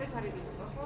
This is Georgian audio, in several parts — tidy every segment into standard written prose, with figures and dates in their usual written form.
ეს არის რიტუა, ხო?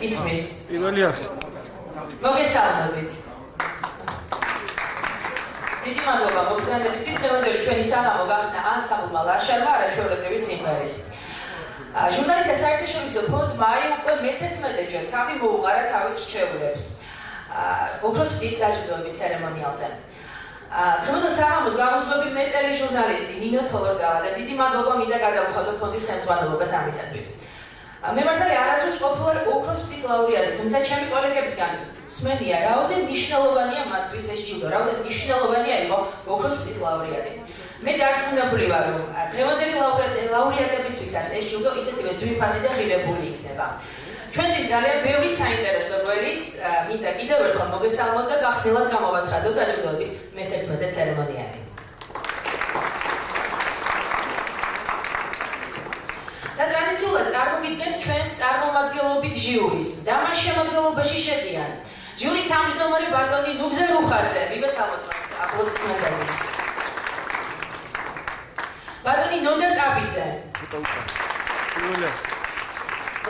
ისმის. პირველი არხი. მოგესალმებით. დიდი მადლობა მოგზაურობისთვის. დღევანდელი ჩვენი საღამო გახსნა ანსამბლმა ლაშარმა არაჩვეულებრივი სიმღერით. ჟურნალისტთა საერთაშორისო ფონდმა უკვე მე-11-ჯერ თავი მოუყარა თავის რჩეულებს. ოქროს დიდ დაჯილდოების ცერემონიალზე. დღევანდელ საღამოს გამოსვლები მე ტელეჟურნალისტი ნინო თოლორდავა და დიდი მადლობა მინდა გადავხადო ფონდის ხელმძღვანელობას ამისათვის. მე მართალი არასდროს ყოფილა ოქროს ფრის ლაურეატი, თუმცა ჩემი კოლეგებისგან მსმენია, რაოდენ მნიშვნელოვანია მათთვის ეს ჯილდო, რაოდენ მნიშვნელოვანია იყო ოქროს ფრის ლაურეატი. მე დარწმუნებული ვარ, რომ დღევანდელი ლაურეატებისთვისაც ეს ჯილდო ისეთივე ძვირფასი და ღირებული იქნება. ჩვენთვის ძალიან ბევრი საინტერესო გველის მინდა კიდევ ერთხელ მოგესალმოთ და გახსნილად გამოვაცხადოთ დაჯილდოების მე-11 ცერემონიალი. და ტრადიციულად წარმოგიდგენთ ჩვენს წარმომადგენლობით ჟიურის. და მას შემადგენლობაში შედიან ჟიურის თავმჯდომარე ბატონი ნუგზე რუხაძე, მივესალმოთ მას აპლოდისმენტებით. ბატონი ნოდარ ტაბიძე.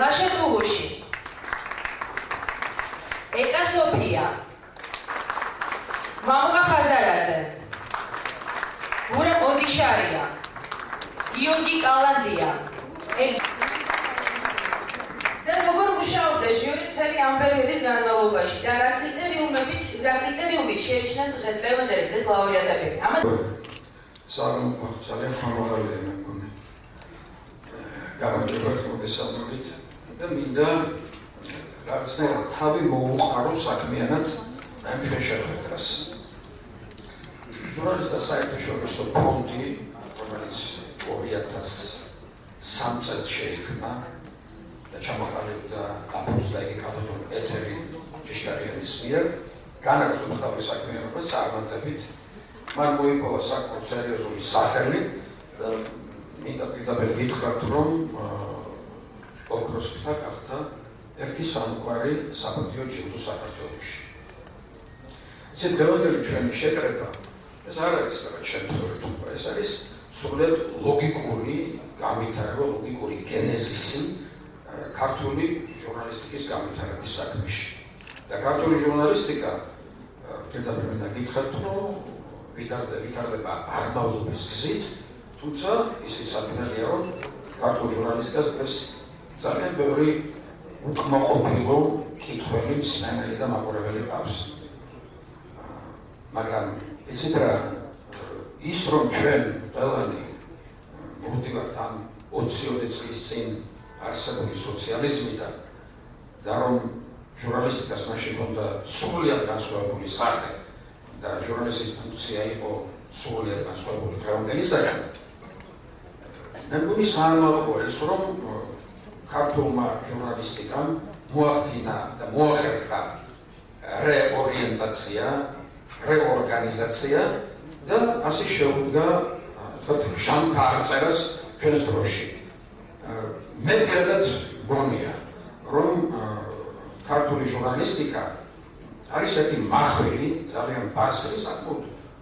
ლაშა ტუღუში. ეკა სოფია. მამუკა ხაზარაძე. გურა ოდიშარია. გიორგი კალანდია. და როგორ მუშაობდა ჟიური მთელი ამ პერიოდის განმავლობაში და რა კრიტერიუმით შეიჩნენ წლევანდელი წლის ლაურეატები. ძალიან ხმამაღალია მე მგონი. გამარჯვება მოგესალმებით და მინდა რაღაცნაირად თავი მოუყარო საქმიანად ამ ჩვენ შეხვედრას. ჟურნალისტთა საერთაშორისო ფონდი, რომელიც 2003 წელს შეიქმნა და ჩამოყალიბდა აფუძდა იგი კათოლიკურ ეთერი ჭიშკარიანის მიერ, განაგრძო თავის საქმიანობას წარმატებით. მან მოიპოვა საკმაოდ სერიოზული სახელი და მინდა პირდაპირ გითხრათ, რომ ოქროს ფრთა გახდა ერთი სამყარი საპატიო ჯილდო საქართველოში. ეს დღევანდელი ჩვენი შეკრება ეს არ არის რაღაც შემთხვევა, ეს არის სრულად ლოგიკური განვითარება, ლოგიკური გენეზისი ქართული ჟურნალისტიკის განვითარების საქმეში. და ქართული ჟურნალისტიკა პირდაპირ მინდა გითხრათ, რომ ვითარდება აღმავლობის გზით, თუმცა ისიც საფინალია, რომ ქართულ ჟურნალისტიკას დღეს ძალიან ბევრი უკმაყოფილო კითხველი, მსმენელი და მაყურებელი ყავს. მაგრამ იცით რა, ის რომ ჩვენ ყველანი მოვდივართ ამ 20 წლის წინ არსებული სოციალიზმიდან და რომ ჟურნალისტიკას მაშინ ჰქონდა სრულიად განსხვავებული სახე და ჟურნალისტის ფუნქცია იყო სრულიად განსხვავებული დღევანდელისაგან. მე მგონი საამაყო ის, რომ ქართულმა ჟურნალისტიკამ მოახდინა და მოახერხა რეორიენტაცია, რეორგანიზაცია და ასე შეუდგა ჟანრთა აღწერას ჩვენს დროში. მე პირადად მგონია, რომ ქართული ჟურნალისტიკა არის ერთი მახვილი, ძალიან ბასრი, საკმაოდ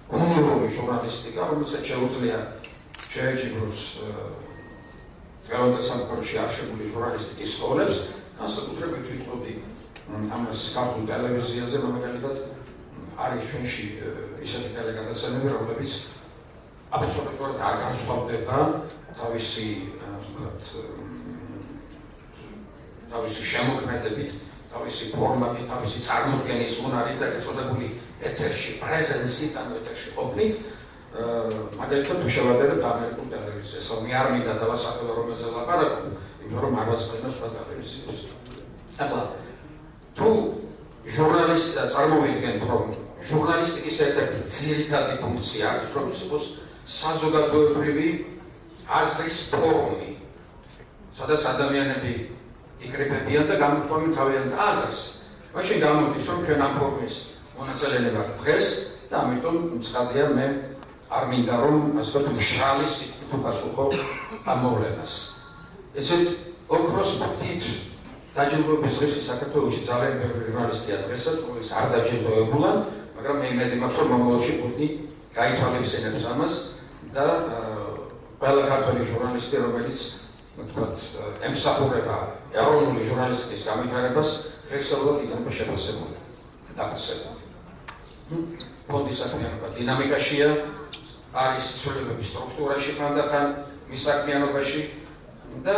გონივრული ჟურნალისტიკა, რომელსაც შეუძლია შეეჯიბროს დღევანდელ სამყაროში არსებული ჟურნალისტიკის სკოლებს, განსაკუთრებით ვიტყოდი ამას ქართულ ტელევიზიაზე, მაგალითად არის ჩვენში ისეთი ტელეგადაცემები, რომლებიც აბსოლუტურად არ განსხვავდება თავისი შემოქმედებით, თავისი ფორმატით, თავისი წარმოდგენის უნარით და ეწოდებული ეთერში პრეზენსით, ანუ ეთერში ყოფნით. მაგალითად თუ შევადარებთ ამერიკულ ტელევიზიას, მე არ მინდა დავასახელო რომელზე ლაპარაკობ, იმიტომ რომ არ ვაწყდება სხვა ტელევიზიას. ახლა თუ ჟურნალისტი წარმოვიდგენთ, რომ ჟურნალისტიკის ერთ-ერთი ძირითადი ფუნქცია არის, რომ ის იყოს საზოგადოებრივი აზრის ფორუმი, სადაც ადამიანები იკრიბებიან და გამოთქვამენ თავიანთ აზრს. მაშინ გამოდის, რომ ჩვენ ამ ფორუმის მონაწილეები ვართ დღეს და ამიტომ ცხადია მე არ მინდა რომ ასე ვთქვათ მშრალი სიტყვით უპასუხო ამ მოვლენას. ესეთ ოქროს ფრთით დაჯილდოების დღეს საქართველოში ძალიან ბევრი ჟურნალისტია დღესაც, რომელიც არ დაჯილდოებულა, მაგრამ მე იმედი მაქვს, რომ მომავალში პუტინი გაითვალისწინებს ამას და ყველა ქართული ჟურნალისტი, რომელიც ვთქვათ ემსახურება ეროვნული ჟურნალისტიკის განვითარებას, ღირსეულად იქნება შეფასებული და დაფასებული. ფონდის საქმიანობა დინამიკაშია, არის ცვლილებების სტრუქტურაში ხანდახან, მის საქმიანობაში და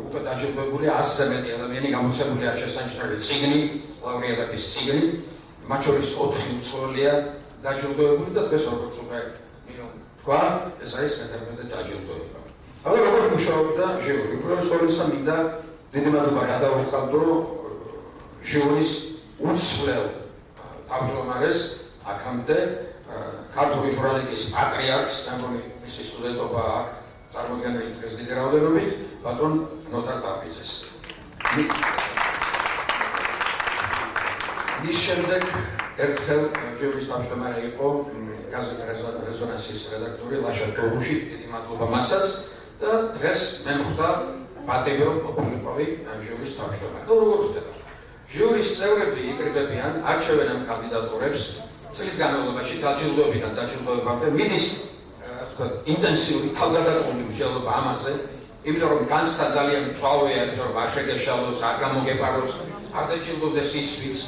უკვე დაჯილდოებული 100-ზე მეტი ადამიანი გამოცემული არ შესანიშნავი წიგნი, ლაურეატების წიგნი, მათ შორის 4 უცხოელია დაჯილდოებული და დღეს როგორც უკვე თქვა, ეს არის მე-11 დაჯილდოება. ახლა როგორ მუშაობდა ჟიური? უბრალოდ ყოველისა მინდა დიდი მადლობა გადავუხადო ჟურის უცვლელ თავმჯდომარეს აქამდე ქართული ჟურნალისტიკის პატრიარქს, მეგონი მისი სტუდენტობა აქ წარმოდგენილი დღეს დიდი რაოდენობით, ბატონ ნოტარ ტარბიძეს. მის შემდეგ ერთხელ ჟურის თავმჯდომარე იყო გაზეთ რეზონანსის რედაქტორი ლაშა დოღუში, დიდი მადლობა მასაც და დღეს მე მხვდა პატივი რომ ყოფილიყავი ჟურის თავმჯდომარე. როგორ ხდება? ჟურის წევრები იკრიბებიან, არჩევენ ამ კანდიდატურებს წლის განმავლობაში დაჯილდოებიდან დაჯილდოებამდე მიდის ინტენსიური თავგადასავალი მსჯელობა ამაზე, იმიტომ რომ განცდა ძალიან მწვავეა, იმიტომ რომ არ შეგეშალოს, არ გამოგეპაროს, არ დაჯილდოდეს ის, ვინც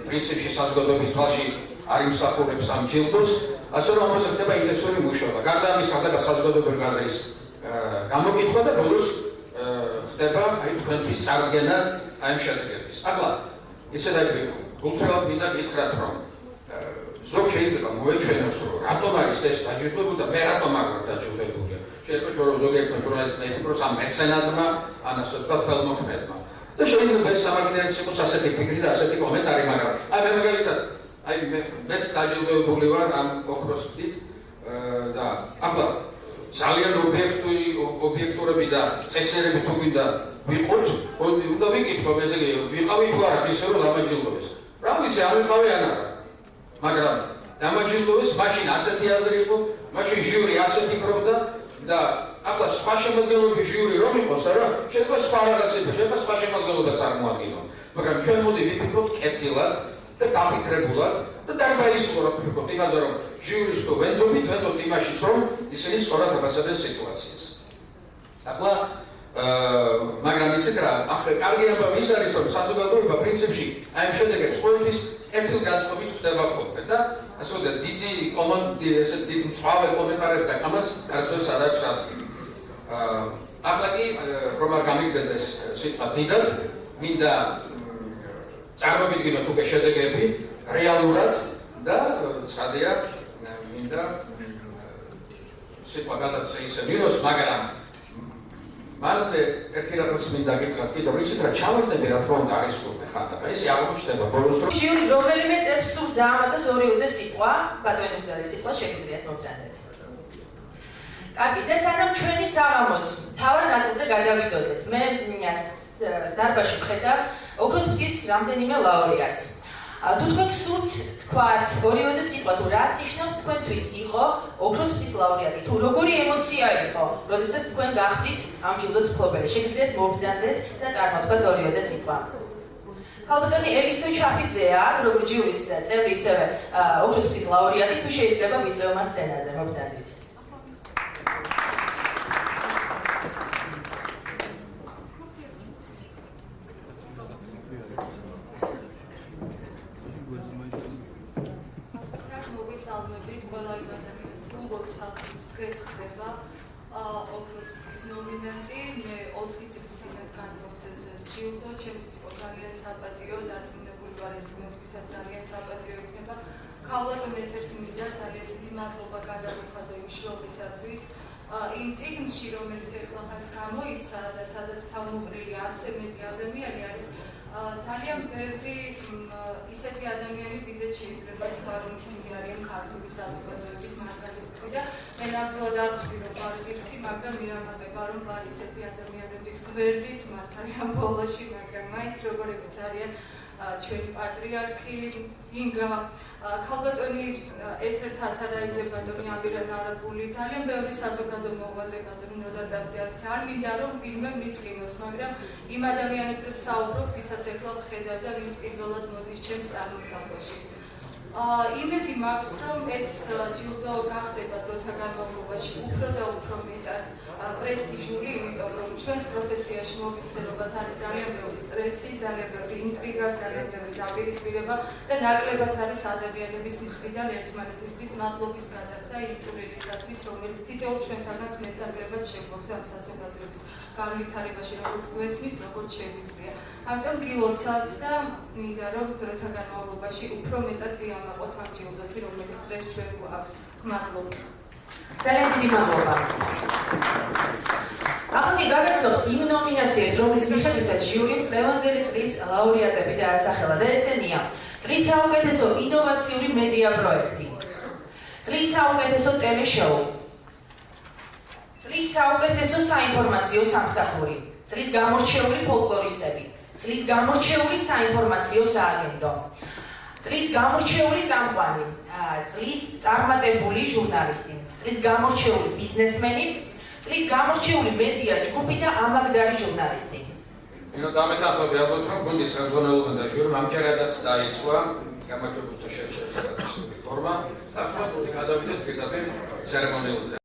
პრინციპში საზოგადოების თვალში არ იმსახურებს ამ ჯილდოს, ასე რომ ამაზე ხდება ინტენსიური მუშაობა. გარდა ამისა, ხდება საზოგადოებრივი აზრის გამოკითხვა და ბოლოს ხდება თქვენთვის წარდგენა ამ შედეგების. ახლა ისე დაიწყო, გულწრფელად მინდა გითხრათ, რომ ზოგ შეიძლება მოეჩვენოს, რომ რატომ არის ეს დაჯილდოებული და მე რატომ არ ვარ დაჯილდოებული. შეიძლება რომ ზოგიერთმა ჟურნალისტმა იფიქროს ამ მეცენატმა, ან ასე ვთქვათ, ხელმოქმედმა. და შეიძლება ეს სამაგიდეც იყოს ასეთი ფიქრი და ასეთი კომენტარი, მაგრამ აი მე მაგალითად მეც დაჯილდოებული ვარ ამ ოქროსით და ახლა ძალიან ობიექტურები და წესიერები თუ გვინდა ვიყოთ, უნდა ვიკითხო, ესე იგი, ვიყავი თუ არა ისე რომ დამაჯილდოდეს. რა ვიცი, არ ვიყავი ან არა. მაგრამ დამაჯილდოდეს, მაშინ ასეთი აზრი იყო, მაშინ ჟიური ასეთი ფიქრობდა და ახლა სხვა შემადგენლობის ჟიური რომ იყოს, არა, შეიძლება სხვა რაღაც იყოს, შეიძლება სხვა შემადგენლობა წარმოადგინონ. მაგრამ ჩვენ მოდი ვიფიქროთ კეთილად და დაფიქრებულად და დარბაისყუროთ ვფიქროთ იმაზე, რომ ჟიურის თუ ვენდობით იმაშიც, რომ ისინი სწორად აფასებენ სიტუაციას. ახლა მაგრამ ისეთ რა, ახლა კარგი ამბავი ის არის, რომ საზოგადოება პრინციპში აი ამ შედეგებს ყოველთვის კეთილ განწყობით ხდება ხოლმე და ასე ვთქვათ, დიდი ესე დიდი მწვავე კომენტარები და ამას არასდროს არ აქვს ადგილი. ახლა კი რომ არ გამიგზელდეს სიტყვა დიდად, მინდა წარმოვიდგინოთ უკვე შედეგები რეალურად და ცხადია მინდა სიტყვა გადაცა ისე ვიროს, მაგრამ მანამდე ერთი რაღაც მინდა გითხრათ კიდევ ისეთ რა ჩავარდები რა თქმა უნდა არის ხოლმე ხანდახან ესე აღმოჩნდება ბოლოს რომ ჟიურის რომელიმე წევს სულს დაამატოს ორიოდე სიტყვა ბატონი სიტყვა შეგიძლიათ მოგზავნეთ. კარგი, და სანამ ჩვენი საღამოს თავარ ნაწილზე გადავიდოდეთ, მე დარბაზში ვხედავ ოქროსის რამდენიმე ლაურეატს. თუ თქვენ გსურთ თქვათ ორიოდე სიტყვა თუ რას ნიშნავს თქვენთვის იყო ოქროსის ლაურეატი, თუ როგორი ემოცია იყო, როდესაც თქვენ გახდით ამ ჯილდოს მფლობელი, შეგიძლიათ მოგზავნეთ და წარმოთქვათ ორიოდე სიტყვა. ქალბატონი ელისო ჩაფიძეა, როგორც ჟიურის წევრი, ისევე ოქროსის ლაურეატი, თუ შეიძლება ვიწვევ მას სცენაზე, მოგზავნით. ნომინანტი მე 4 წლის წინ განმოწესეს ეს ჯილდო, ჩემთვის იყო ძალიან საპატიო, დაწინებული ვარ ეს თქვენთვისაც ძალიან საპატიო იქნება. ქალბატონ ეთერს მინდა ძალიან დიდი მადლობა გადავუხადო იმ შრომისათვის. იმ წიგნში, რომელიც ეხლახაც გამოიცა და სადაც თავმოყრილი ასე მეტი ადამიანი არის, ძალიან ბევრი ისეთი ადამიანები ვიზეთ შეიძლება თქვა, რომ ისინი არიან ქართული საზოგადოების მაგალითი და მე ნამდვილად არ ვთვლი, რომ ვარ ღირსი, მაგრამ მივამატება, რომ ვარ ისეთი ადამიანების გვერდით მართალია ბოლოში, მაგრამ მაინც როგორებიც არიან ჩვენი პატრიარქი, ინგა, ქალბატონი ეთერ თათარაიძე, ბატონი ამირან არაგული, ძალიან ბევრი საზოგადო მოღვაწე ბატონი ნოდარ დაბძიანცი. არ მინდა რომ ვინმე მიწყინოს, მაგრამ იმ ადამიანებზე ვსაუბრობ, ვისაც ეხლა ვხედავ და ვინც პირველად მოდის ჩემს წარმოსახვაში. იმედი მაქვს, რომ ეს ჯილდო გახდება დროთა განმავლობაში უფრო და უფრო მეტად პრესტიჟული, იმიტომ რომ ჩვენს პროფესიაში მოგიხსენებათ არის ძალიან ბევრი სტრესი, ძალიან ბევრი ინტრიგა, ძალიან ბევრი დაპირისპირება და ნაკლებად არის ადამიანების მხრიდან ერთმანეთისთვის მადლობის გადახდა იმ წვლილისათვის, რომელიც თითოეულ ჩვენთანაც მეტნაკლებად შეგვაქვს ამ საზოგადოების განვითარებაში, როგორც გვესმის, როგორც შეგვიძლია. ამიტომ გილოცავთ და მინდა რომ დროთა განმავლობაში უფრო მეტად ვიამაყოთ ამ ჯილდოთი, რომელიც დღეს ჩვენ გვაქვს. მადლობა. ძალიან დიდი მადლობა. ახლა კი გაგაცნობთ იმ ნომინაციებს, რომლის მიხედვითაც ჟიურიმ წლევანდელი წლის ლაურეატები დაასახელა და ესენია: წლის საუკეთესო ინოვაციური მედია პროექტი, წლის საუკეთესო ტელეშოუ, წლის საუკეთესო საინფორმაციო სამსახური, წლის გამორჩეული ფოლკლორისტები, წლის გამორჩეული საინფორმაციო სააგენტო, წლის გამორჩეული წამყვანი, წლის წარმატებული ჟურნალისტი, წლის გამორჩეული ბიზნესმენი, წლის გამორჩეული მედია ჯგუფი და ამაგდარი ჟურნალისტი. დამეთანხმები ალბათ რომ გუნდის ხელმძღვანელობა და ჟიურიმ ამჯერადაც დაიცვა გამარჯვებულთა შეერთების ფორმა. ახლა მოდი გადავიდეთ პირდაპირ ცერემონიულზე.